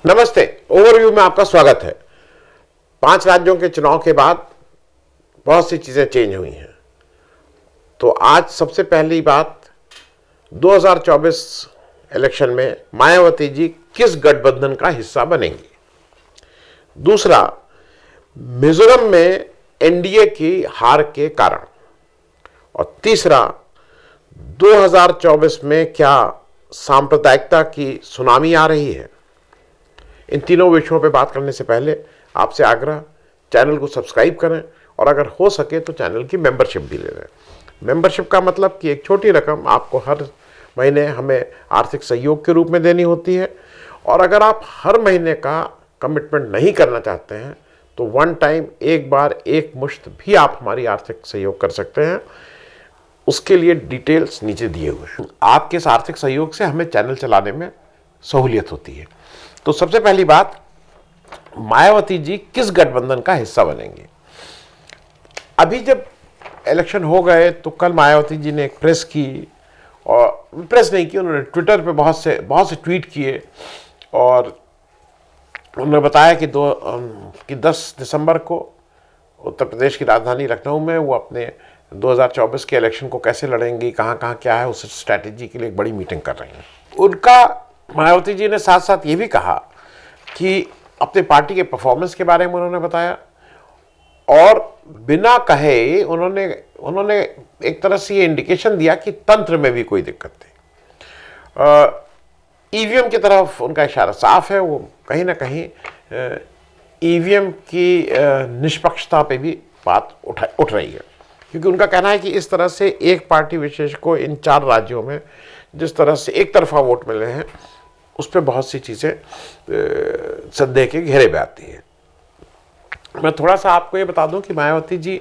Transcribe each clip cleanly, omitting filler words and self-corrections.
नमस्ते। ओवरव्यू में आपका स्वागत है। 5 राज्यों के चुनाव के बाद बहुत सी चीजें चेंज हुई हैं। तो आज सबसे पहली बात, 2024 इलेक्शन में मायावती जी किस गठबंधन का हिस्सा बनेंगी। दूसरा, मिजोरम में एनडीए की हार के कारण। और तीसरा, 2024 में क्या सांप्रदायिकता की सुनामी आ रही है। इन तीनों विषयों पर बात करने से पहले आपसे आग्रह, चैनल को सब्सक्राइब करें और अगर हो सके तो चैनल की मेंबरशिप भी ले लें। मेंबरशिप का मतलब कि एक छोटी रकम आपको हर महीने हमें आर्थिक सहयोग के रूप में देनी होती है, और अगर आप हर महीने का कमिटमेंट नहीं करना चाहते हैं तो वन टाइम एक बार एक मुश्त भी आप हमारी आर्थिक सहयोग कर सकते हैं। उसके लिए डिटेल्स नीचे दिए हुए हैं। आपके इस आर्थिक सहयोग से हमें चैनल चलाने में सहूलियत होती है। तो सबसे पहली बात, मायावती जी किस गठबंधन का हिस्सा बनेंगे। अभी जब इलेक्शन हो गए तो कल मायावती जी ने एक प्रेस की, और प्रेस नहीं की, उन्होंने ट्विटर पे बहुत से ट्वीट किए और उन्होंने बताया कि 10 दिसंबर को उत्तर प्रदेश की राजधानी लखनऊ में वो अपने 2024 के इलेक्शन को कैसे लड़ेंगी, कहाँ कहाँ क्या है, उस स्ट्रैटेजी के लिए एक बड़ी मीटिंग कर रही हैं। उनका मायावती जी ने साथ साथ ये भी कहा कि अपने पार्टी के परफॉर्मेंस के बारे में उन्होंने बताया, और बिना कहे उन्होंने एक तरह से ये इंडिकेशन दिया कि तंत्र में भी कोई दिक्कत नहीं। ईवीएम की तरफ उनका इशारा साफ है। वो कहीं ना कहीं ईवीएम की निष्पक्षता पे भी बात उठ रही है, क्योंकि उनका कहना है कि इस तरह से एक पार्टी विशेष को इन 4 राज्यों में जिस तरह से एक तरफा वोट मिले हैं, उस पर बहुत सी चीज़ें संदेह के घेरे में आती है। मैं थोड़ा सा आपको ये बता दूं कि मायावती जी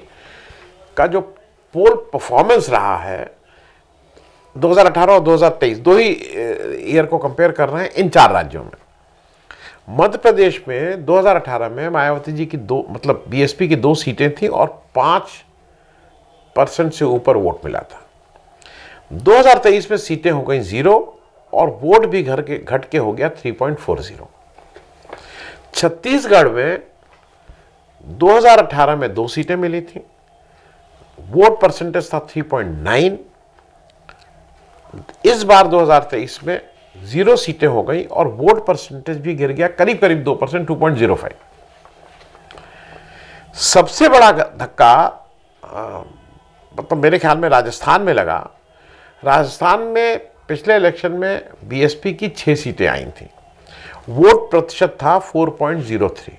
का जो पोल परफॉर्मेंस रहा है 2018 और 2023, दो ही ईयर को कंपेयर कर रहे हैं इन 4 राज्यों में। मध्य प्रदेश में 2018 में मायावती जी की बीएसपी की 2 सीटें थी और 5% से ऊपर वोट मिला था। 2023 में सीटें हो गई 0 और वोट भी घट के हो गया 3.40। छत्तीसगढ़ में 2018 में 2 सीटें मिली थी, वोट परसेंटेज था 3.9। इस बार 2023 में 0 सीटें हो गई और वोट परसेंटेज भी गिर गया करीब 2%, 2.05। सबसे बड़ा धक्का मेरे ख्याल में राजस्थान में लगा। राजस्थान में पिछले इलेक्शन में बीएसपी की 6 सीटें आई थी, वोट प्रतिशत था 4.03।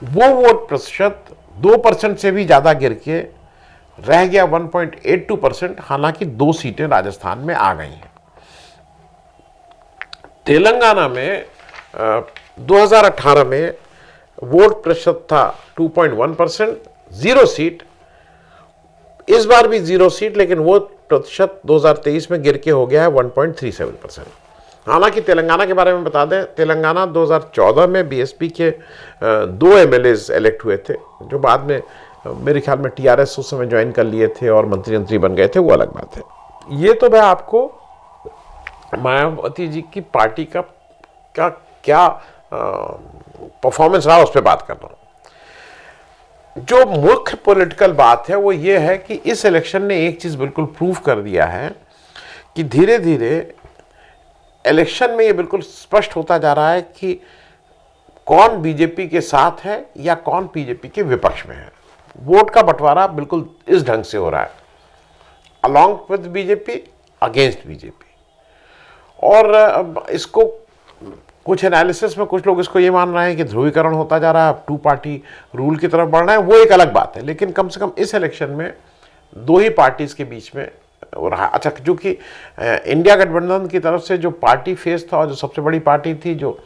वो वोट प्रतिशत 2% से भी ज़्यादा गिर के रह गया 1.82%। हालांकि 2 सीटें राजस्थान में आ गई हैं। तेलंगाना में 2018 में वोट प्रतिशत था 2.1%, 0 सीट। इस बार भी 0 सीट, लेकिन वोट प्रतिशत 2023 में गिर के हो गया है 1.37%। हालांकि तेलंगाना के बारे में बता दें, तेलंगाना 2014 में बीएसपी के 2 एमएलएज इलेक्ट हुए थे, जो बाद में मेरे ख्याल में टीआरएस उस समय ज्वाइन कर लिए थे और मंत्री बन गए थे, वो अलग बात है। ये तो मैं आपको मायावती जी की पार्टी का क्या परफॉर्मेंस रहा उस पर बात कर रहा हूँ। जो मुख्य पॉलिटिकल बात है वो ये है कि इस इलेक्शन ने एक चीज़ बिल्कुल प्रूव कर दिया है कि धीरे धीरे इलेक्शन में ये बिल्कुल स्पष्ट होता जा रहा है कि कौन बीजेपी के साथ है या कौन बीजेपी के विपक्ष में है। वोट का बंटवारा बिल्कुल इस ढंग से हो रहा है, along with BJP, against BJP. और इसको कुछ एनालिसिस में कुछ लोग इसको ये मान रहे हैं कि ध्रुवीकरण होता जा रहा है, 2 पार्टी रूल की तरफ बढ़ रहा है, वो एक अलग बात है। लेकिन कम से कम इस इलेक्शन में 2 ही पार्टीज के बीच में हो रहा है। अच्छा, क्योंकि इंडिया गठबंधन की तरफ से जो पार्टी फेस था और जो सबसे बड़ी पार्टी थी जो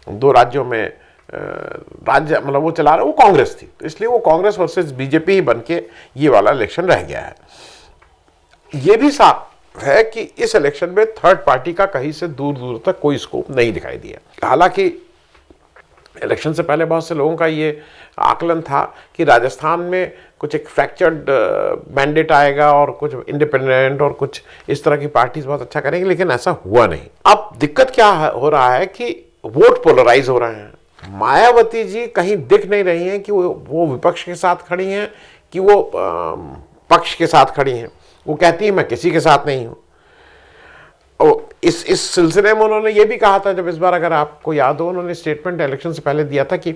2 राज्यों में राज्य वो चला रहा, वो कांग्रेस थी, तो इसलिए वो कांग्रेस वर्सेस बीजेपी ही बन के ये वाला इलेक्शन रह गया है। ये भी साफ है कि इस इलेक्शन में थर्ड पार्टी का कहीं से दूर दूर तक कोई स्कोप नहीं दिखाई दिया। हालांकि इलेक्शन से पहले बहुत से लोगों का ये आकलन था कि राजस्थान में कुछ एक फ्रैक्चर्ड मैंडेट आएगा और कुछ इंडिपेंडेंट और कुछ इस तरह की पार्टीज बहुत अच्छा करेंगी, लेकिन ऐसा हुआ नहीं। अब दिक्कत क्या हो रहा है कि वोट पोलराइज हो रहे हैं। मायावती जी कहीं दिख नहीं रही हैं कि वो विपक्ष के साथ खड़ी हैं कि वो पक्ष के साथ खड़ी हैं। वो कहती है मैं किसी के साथ नहीं हूं। और इस सिलसिले में उन्होंने ये भी कहा था, जब इस बार अगर आपको याद हो, उन्होंने स्टेटमेंट इलेक्शन से पहले दिया था कि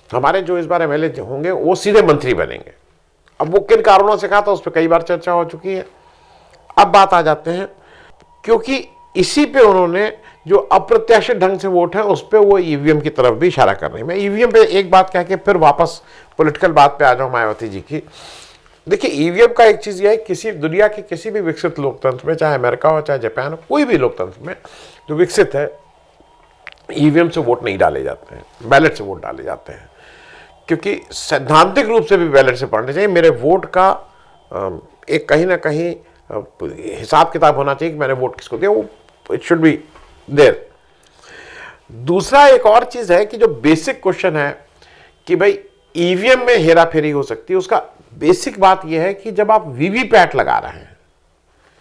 हमारे जो इस बार एमएलए होंगे वो सीधे मंत्री बनेंगे। अब वो किन कारणों से कहा था उस पर कई बार चर्चा हो चुकी है। अब बात आ जाते हैं, क्योंकि इसी पे उन्होंने जो अप्रत्याशित ढंग से वोट है उस पर वो ईवीएम की तरफ भी इशारा कर रही है। मैं ईवीएम पे एक बात कह के फिर वापस पॉलिटिकल बात पे आ जाऊं मायावती जी की। देखिए, ईवीएम का एक चीज यह है, किसी दुनिया के किसी भी विकसित लोकतंत्र में, चाहे अमेरिका हो चाहे जापान हो, कोई भी लोकतंत्र में जो विकसित है, ईवीएम से वोट नहीं डाले जाते हैं, बैलेट से वोट डाले जाते हैं। क्योंकि सैद्धांतिक रूप से भी बैलेट से पढ़ने चाहिए। मेरे वोट का एक कहीं ना कहीं हिसाब किताब होना चाहिए कि मैंने वोट किसको दिया, वो इट शुड बी देयर। दूसरा एक और चीज है कि जो बेसिक क्वेश्चन है कि भाई ईवीएम में हेरा फेरी हो सकती है, उसका बेसिक बात यह है कि जब आप वीवीपैट लगा रहे हैं,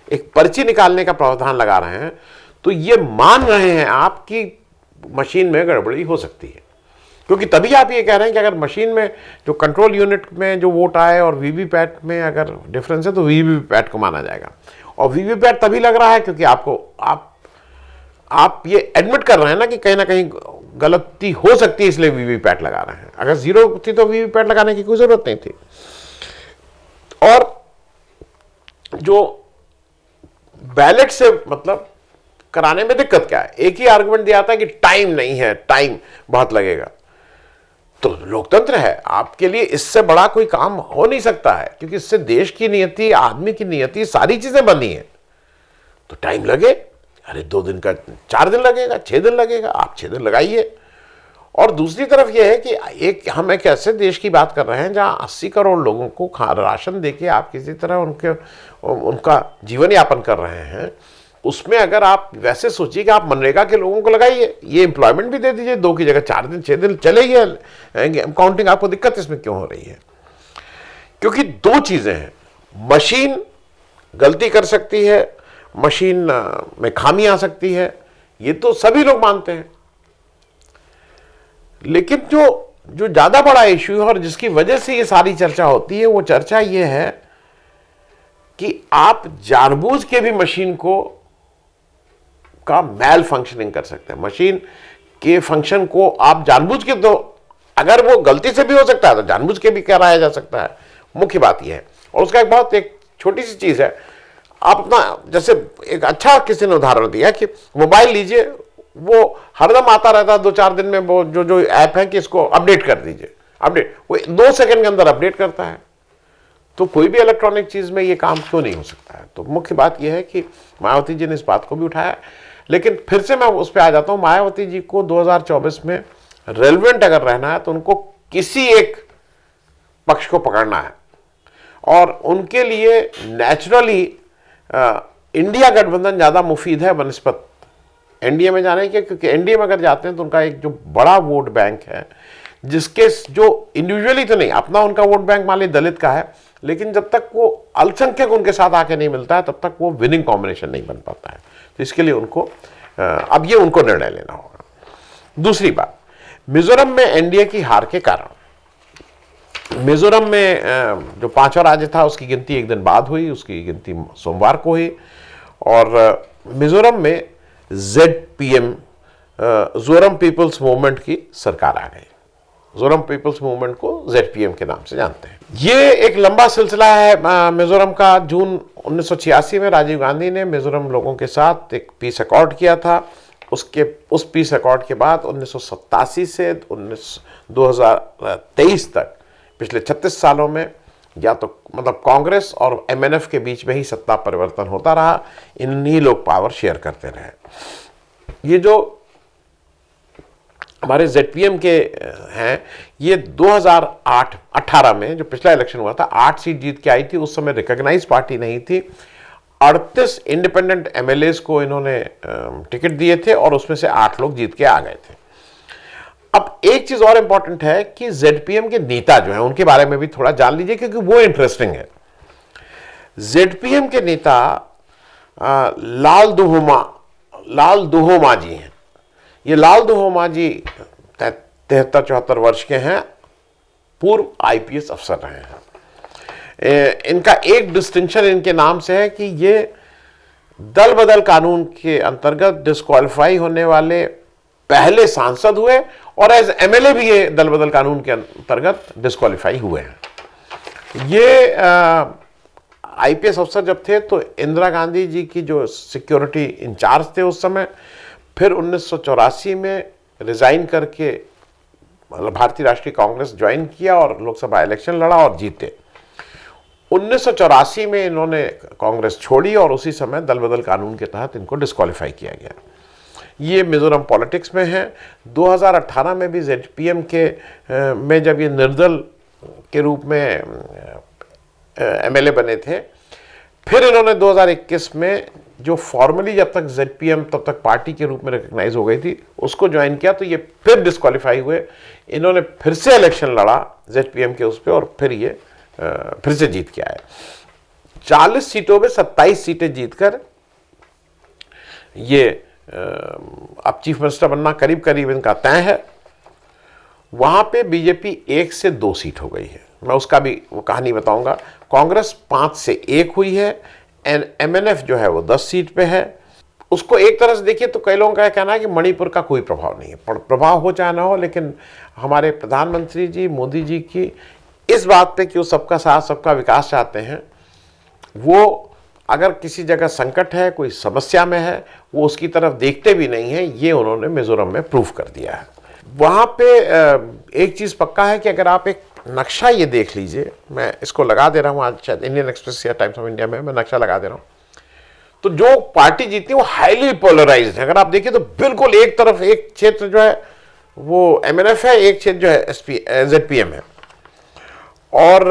एक पर्ची निकालने का प्रावधान लगा रहे हैं, तो ये मान रहे हैं आप कि मशीन में गड़बड़ी हो सकती है। क्योंकि तभी आप ये कह रहे हैं कि अगर मशीन में जो कंट्रोल यूनिट में जो वोट आए और वीवीपैट में अगर डिफरेंस है तो वीवीपैट को माना जाएगा। और वीवीपैट तभी लग रहा है क्योंकि आप ये एडमिट कर रहे हैं ना कहीं गलती हो सकती है, इसलिए वीवीपैट लगा रहे हैं। अगर जीरो थी तो वीवीपैट लगाने की कोई जरूरत नहीं थी। और जो बैलेट से मतलब कराने में दिक्कत क्या है, एक ही आर्गुमेंट दिया था कि टाइम नहीं है, टाइम बहुत लगेगा। तो लोकतंत्र है, आपके लिए इससे बड़ा कोई काम हो नहीं सकता है, क्योंकि इससे देश की नियति, आदमी की नियति, सारी चीजें बनी हैं। तो टाइम लगे, अरे 2 दिन का 4 दिन लगेगा, 6 दिन लगेगा, आप 6 दिन लगाइए। और दूसरी तरफ यह है कि हम एक ऐसे देश की बात कर रहे हैं जहां 80 करोड़ लोगों को राशन देके आप किसी तरह उनका जीवन यापन कर रहे हैं। उसमें अगर आप वैसे सोचिए कि आप मनरेगा के लोगों को लगाइए, ये एम्प्लॉयमेंट भी दे दीजिए, 2 की जगह 4 दिन 6 दिन चलेगी काउंटिंग। आपको दिक्कत इसमें क्यों हो रही है? क्योंकि 2 चीजें हैं, मशीन गलती कर सकती है, मशीन में खामी आ सकती है, ये तो सभी लोग मानते हैं। लेकिन जो ज्यादा बड़ा इश्यू है और जिसकी वजह से ये सारी चर्चा होती है, वो चर्चा ये है कि आप जानबूझ के भी मशीन का मैल फंक्शनिंग कर सकते हैं। मशीन के फंक्शन को आप जानबूझ के, तो अगर वो गलती से भी हो सकता है तो जानबूझ के भी कराया जा सकता है। मुख्य बात यह है। और उसका एक छोटी सी चीज है, आप अपना, जैसे एक अच्छा किसी ने उदाहरण दिया कि मोबाइल लीजिए, वो हरदम आता रहता है 2-4 दिन में, वो जो ऐप है कि इसको अपडेट कर दीजिए, अपडेट, वो 2 सेकंड के अंदर अपडेट करता है। तो कोई भी इलेक्ट्रॉनिक चीज में ये काम क्यों नहीं हो सकता है? तो मुख्य बात यह है कि मायावती जी ने इस बात को भी उठाया। लेकिन फिर से मैं उस पर आ जाता हूं, मायावती जी को 2024 में रेलेवेंट अगर रहना है तो उनको किसी एक पक्ष को पकड़ना है। और उनके लिए नेचुरली इंडिया गठबंधन ज्यादा मुफीद है बनस्पत एनडीए में जाने के। क्योंकि एनडीए में अगर जाते हैं तो उनका एक जो बड़ा वोट बैंक है, जिसके जो इंडिविजुअली तो नहीं, अपना उनका वोट बैंक मान ली दलित का है, लेकिन जब तक वो अल्पसंख्यक उनके साथ आके नहीं मिलता है तब तक वो विनिंग कॉम्बिनेशन नहीं बन पाता है। तो इसके लिए उनको अब ये उनको निर्णय लेना होगा। दूसरी बात, मिजोरम में एनडीए की हार के कारण, मिजोरम में जो 5वां राज्य था उसकी गिनती एक दिन बाद हुई, उसकी गिनती सोमवार को हुई। और मिजोरम में ZPM, ज़ोरम पीपल्स मूवमेंट की सरकार आ गई। ज़ोरम पीपल्स मूवमेंट को ZPM के नाम से जानते हैं। ये एक लंबा सिलसिला है मिजोरम का। जून 1986 में राजीव गांधी ने मिजोरम लोगों के साथ एक पीस अकॉर्ड किया था। उस पीस अकॉर्ड के बाद 1987 से 2023 तक पिछले 36 सालों में या तो मतलब कांग्रेस और MNF के बीच में ही सत्ता परिवर्तन होता रहा। इन्हीं लोग पावर शेयर करते रहे। ये जो हमारे ZPM के हैं, ये 2018 में जो पिछला इलेक्शन हुआ था 8 सीट जीत के आई थी। उस समय रिकॉग्नाइज पार्टी नहीं थी। 38 इंडिपेंडेंट MLAs को इन्होंने टिकट दिए थे और उसमें से 8 लोग जीत के आ गए थे। अब एक चीज और इंपॉर्टेंट है कि ZPM के नेता जो हैं उनके बारे में भी थोड़ा जान लीजिए, क्योंकि वो इंटरेस्टिंग है। ZPM के नेता लाल दुहोमा जी हैं। ये लाल दुहोमा जी 73-74 वर्ष के हैं, पूर्व आईपीएस अफसर रहे हैं। इनका एक डिस्टिंक्शन इनके नाम से है कि ये दल बदल कानून के अंतर्गत डिस्क्वालीफाई होने वाले पहले सांसद हुए और एज एमएलए भी ये दल बदल कानून के अंतर्गत डिस्क्वालीफाई हुए हैं। ये आईपीएस अफसर जब थे तो इंदिरा गांधी जी की जो सिक्योरिटी इंचार्ज थे उस समय, फिर 1984 में रिजाइन करके भारतीय राष्ट्रीय कांग्रेस ज्वाइन किया और लोकसभा इलेक्शन लड़ा और जीते। 1984 में इन्होंने कांग्रेस छोड़ी और उसी समय दल बदल कानून के तहत इनको डिस्क्वालीफाई किया गया। ये मिजोरम पॉलिटिक्स में है। 2018 में भी जेडपीएम के में जब ये निर्दल के रूप में एमएलए बने थे, फिर इन्होंने 2021 में जो फॉर्मली जब तक जेडपीएम तब तक पार्टी के रूप में रिकग्नाइज हो गई थी उसको ज्वाइन किया, तो ये फिर डिस्क्वालीफाई हुए। इन्होंने फिर से इलेक्शन लड़ा जेडपीएम के उस पर और फिर ये फिर से जीत के आए। 40 सीटों में 27 सीटें जीतकर ये अब चीफ मिनिस्टर बनना करीब करीब इनका तय है। वहां पे बीजेपी 1 से 2 सीट हो गई है, मैं उसका भी वो कहानी बताऊंगा। कांग्रेस 5 से 1 हुई है, एमएनएफ जो है वो 10 सीट पे है। उसको एक तरह से देखिए तो कई लोगों का कहना है कि मणिपुर का कोई प्रभाव नहीं है, प्रभाव हो चाहे ना हो, लेकिन हमारे प्रधानमंत्री जी मोदी जी की इस बात पे कि वो सबका साथ सबका विकास चाहते हैं, वो अगर किसी जगह संकट है, कोई समस्या में है, वो उसकी तरफ देखते भी नहीं है, ये उन्होंने मिजोरम में प्रूव कर दिया है। वहाँ पे एक चीज़ पक्का है कि अगर आप एक नक्शा ये देख लीजिए, मैं इसको लगा दे रहा हूँ आज शायद इंडियन एक्सप्रेस या टाइम्स ऑफ इंडिया में मैं नक्शा लगा दे रहा हूँ, तो जो पार्टी जीती है वो हाईली पोलराइज्ड है। अगर आप देखिए तो बिल्कुल एक तरफ एक क्षेत्र जो है वो एमएनएफ है, एक क्षेत्र जो है जेडपीएम है। और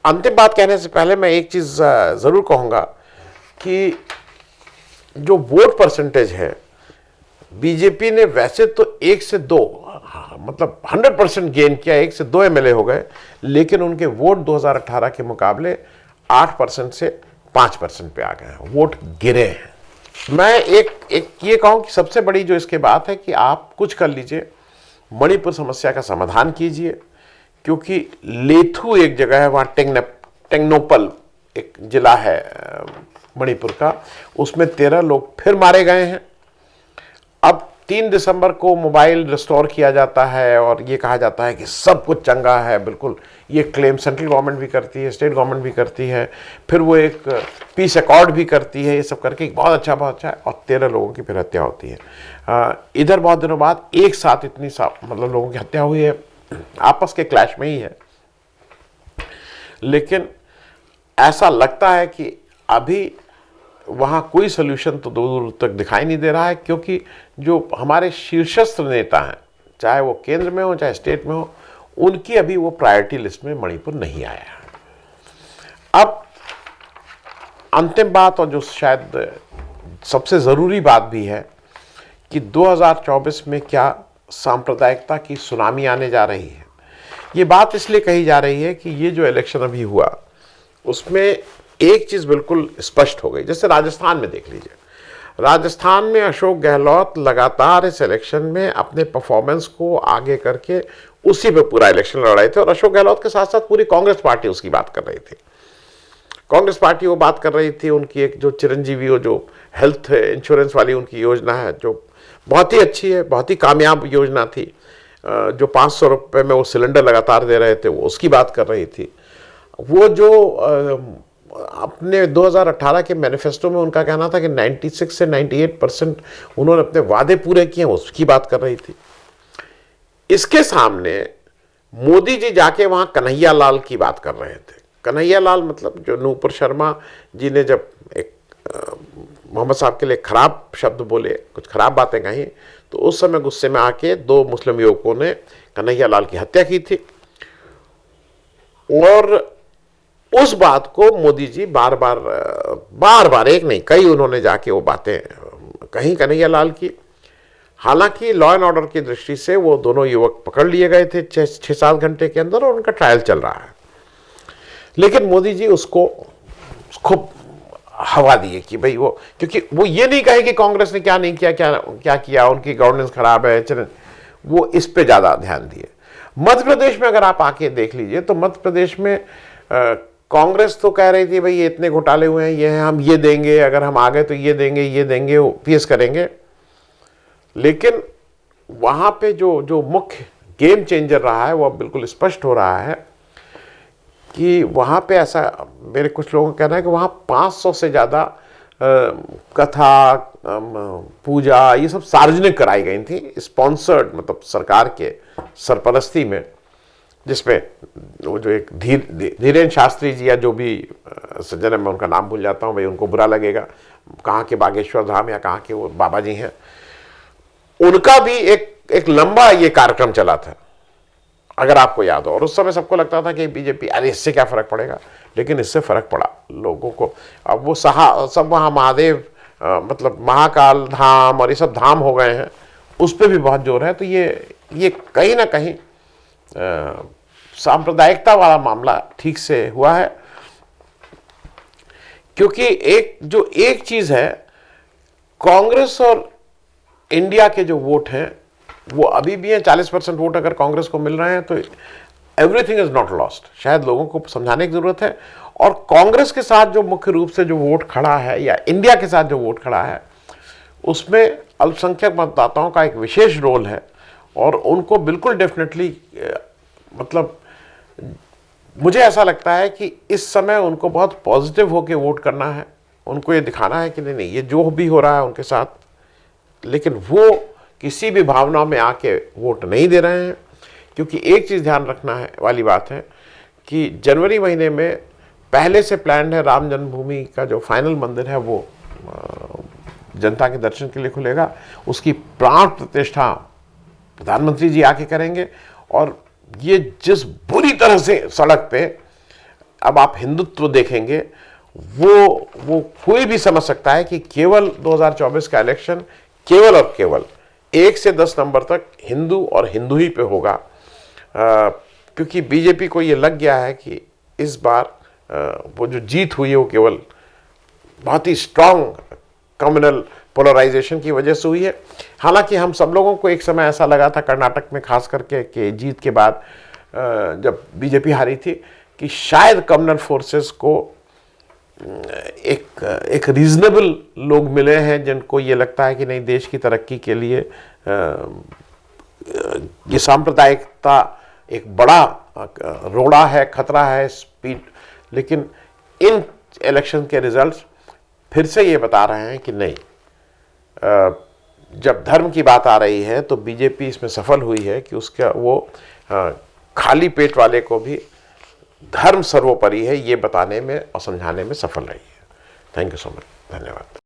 अंतिम बात कहने से पहले मैं एक चीज़ ज़रूर कहूँगा कि जो वोट परसेंटेज है, बीजेपी ने वैसे तो 1 से 2 मतलब 100% गेन किया, 1 से 2 एमएलए हो गए, लेकिन उनके वोट 2018 के मुकाबले 8% से 5% पे आ गए हैं, वोट गिरे हैं। मैं एक ये कहूँ कि सबसे बड़ी जो इसके बात है कि आप कुछ कर लीजिए, मणिपुर समस्या का समाधान कीजिए, क्योंकि लेथु एक जगह है, वहाँ टेंगनोपल एक जिला है मणिपुर का, उसमें 13 लोग फिर मारे गए हैं। अब 3 दिसंबर को मोबाइल रिस्टोर किया जाता है और ये कहा जाता है कि सब कुछ चंगा है, बिल्कुल ये क्लेम सेंट्रल गवर्नमेंट भी करती है, स्टेट गवर्नमेंट भी करती है, फिर वो एक पीस अकॉर्ड भी करती है, ये सब करके बहुत अच्छा है, और 13 लोगों की फिर हत्या होती है। इधर बहुत दिनों बाद एक साथ इतनी मतलब लोगों की हत्या हुई है, आपस के क्लैश में ही है। लेकिन ऐसा लगता है कि अभी वहाँ कोई सोल्यूशन तो दूर दूर तक दिखाई नहीं दे रहा है, क्योंकि जो हमारे शीर्षस्थ नेता हैं, चाहे वो केंद्र में हो चाहे स्टेट में हो, उनकी अभी वो प्रायोरिटी लिस्ट में मणिपुर नहीं आया है। अब अंतिम बात और जो शायद सबसे ज़रूरी बात भी है कि 2024 में क्या सांप्रदायिकता की सुनामी आने जा रही है। ये बात इसलिए कही जा रही है कि ये जो इलेक्शन अभी हुआ उसमें एक चीज़ बिल्कुल स्पष्ट हो गई। जैसे राजस्थान में देख लीजिए, राजस्थान में अशोक गहलोत लगातार इस इलेक्शन में अपने परफॉर्मेंस को आगे करके उसी पे पूरा इलेक्शन लड़ रहे थे, और अशोक गहलोत के साथ साथ पूरी कांग्रेस पार्टी उसकी बात कर रही थी। कांग्रेस पार्टी वो बात कर रही थी, उनकी एक जो चिरंजीवी हो जो हेल्थ इंश्योरेंस वाली उनकी योजना है, जो बहुत ही अच्छी है, बहुत ही कामयाब योजना थी, जो 500 रुपये में वो सिलेंडर लगातार दे रहे थे, वो उसकी बात कर रही थी। वो जो अपने 2018 के मैनिफेस्टो में उनका कहना था कि 96 से 98% उन्होंने अपने वादे पूरे किए, उसकी बात कर रही थी। इसके सामने मोदी जी जाके वहाँ कन्हैया लाल की बात कर रहे थे। कन्हैया लाल मतलब जो नूपुर शर्मा जी ने जब एक मोहम्मद साहब के लिए खराब शब्द बोले, कुछ खराब बातें कही, तो उस समय गुस्से में आके 2 मुस्लिम युवकों ने कन्हैया लाल की हत्या की थी। और उस बात को मोदी जी बार बार एक नहीं कई उन्होंने जाके वो बातें कहीं कन्हैया लाल की। हालांकि लॉ एंड ऑर्डर की दृष्टि से वो दोनों युवक पकड़ लिए गए थे 6-7 घंटे के अंदर, और उनका ट्रायल चल रहा है। लेकिन मोदी जी उसको खूब हवा दी है कि भाई वो, क्योंकि वो ये नहीं कहे कि कांग्रेस ने क्या नहीं किया, क्या किया, उनकी गवर्नेंस खराब है, चलें, वो इस पे ज़्यादा ध्यान दिए। मध्य प्रदेश में अगर आप आके देख लीजिए तो मध्य प्रदेश में कांग्रेस तो कह रही थी भाई ये इतने घोटाले हुए हैं, ये हैं, हम ये देंगे, अगर हम आ गए तो ये देंगे, पीएस करेंगे। लेकिन वहाँ पे जो मुख्य गेम चेंजर रहा है वो अब बिल्कुल स्पष्ट हो रहा है कि वहाँ पे ऐसा, मेरे कुछ लोगों का कहना है कि वहाँ 500 से ज़्यादा कथा, पूजा, ये सब सार्वजनिक कराई गई थी, स्पॉन्सर्ड, मतलब सरकार के सरपरस्ती में, जिसमें वो जो एक धीरेन्द्र शास्त्री जी या जो भी सज्जन है, मैं उनका नाम भूल जाता हूँ भाई, उनको बुरा लगेगा, कहाँ के बागेश्वर धाम या कहाँ के वो बाबा जी हैं, उनका भी एक लंबा ये कार्यक्रम चला था, अगर आपको याद हो। और उस समय सबको लगता था कि बीजेपी, अरे इससे क्या फर्क पड़ेगा, लेकिन इससे फर्क पड़ा लोगों को। अब वो सब वहाँ महादेव, मतलब महाकाल धाम और ये सब धाम हो गए हैं, उस पर भी बहुत जोर है। तो ये कहीं ना कहीं सांप्रदायिकता वाला मामला ठीक से हुआ है, क्योंकि एक चीज है, कांग्रेस और इंडिया के जो वोट हैं वो अभी भी हैं, 40% वोट अगर कांग्रेस को मिल रहे हैं तो एवरीथिंग इज नॉट लॉस्ट, शायद लोगों को समझाने की जरूरत है। और कांग्रेस के साथ जो मुख्य रूप से जो वोट खड़ा है, या इंडिया के साथ जो वोट खड़ा है, उसमें अल्पसंख्यक मतदाताओं का एक विशेष रोल है, और उनको बिल्कुल डेफिनेटली, मतलब मुझे ऐसा लगता है कि इस समय उनको बहुत पॉजिटिव होकर वोट करना है, उनको ये दिखाना है कि नहीं ये जो भी हो रहा है उनके साथ, लेकिन वो किसी भी भावना में आके वोट नहीं दे रहे हैं। क्योंकि एक चीज़ ध्यान रखना है वाली बात है कि जनवरी महीने में पहले से प्लान है, राम जन्मभूमि का जो फाइनल मंदिर है वो जनता के दर्शन के लिए खुलेगा, उसकी प्राण प्रतिष्ठा प्रधानमंत्री जी आके करेंगे। और ये जिस बुरी तरह से सड़क पे अब आप हिंदुत्व देखेंगे, वो कोई भी समझ सकता है कि केवल 2024 का इलेक्शन केवल और केवल 1 से 10 नंबर तक हिंदू और हिंदू ही पे होगा, क्योंकि बीजेपी को ये लग गया है कि इस बार वो जो जीत हुई है वो केवल बहुत ही स्ट्रांग कम्युनल पोलराइजेशन की वजह से हुई है। हालांकि हम सब लोगों को एक समय ऐसा लगा था, कर्नाटक में खास करके, कि जीत के बाद जब बीजेपी हारी थी, कि शायद कम्युनल फोर्सेस को एक रीजनेबल लोग मिले हैं जिनको ये लगता है कि नहीं, देश की तरक्की के लिए ये सांप्रदायिकता एक बड़ा रोड़ा है, खतरा है, स्पीड। लेकिन इन इलेक्शन के रिजल्ट्स फिर से ये बता रहे हैं कि नहीं, जब धर्म की बात आ रही है तो बीजेपी इसमें सफल हुई है कि उसका वो खाली पेट वाले को भी धर्म सर्वोपरि है ये बताने में और समझाने में सफल रही है। थैंक यू सो मच, धन्यवाद।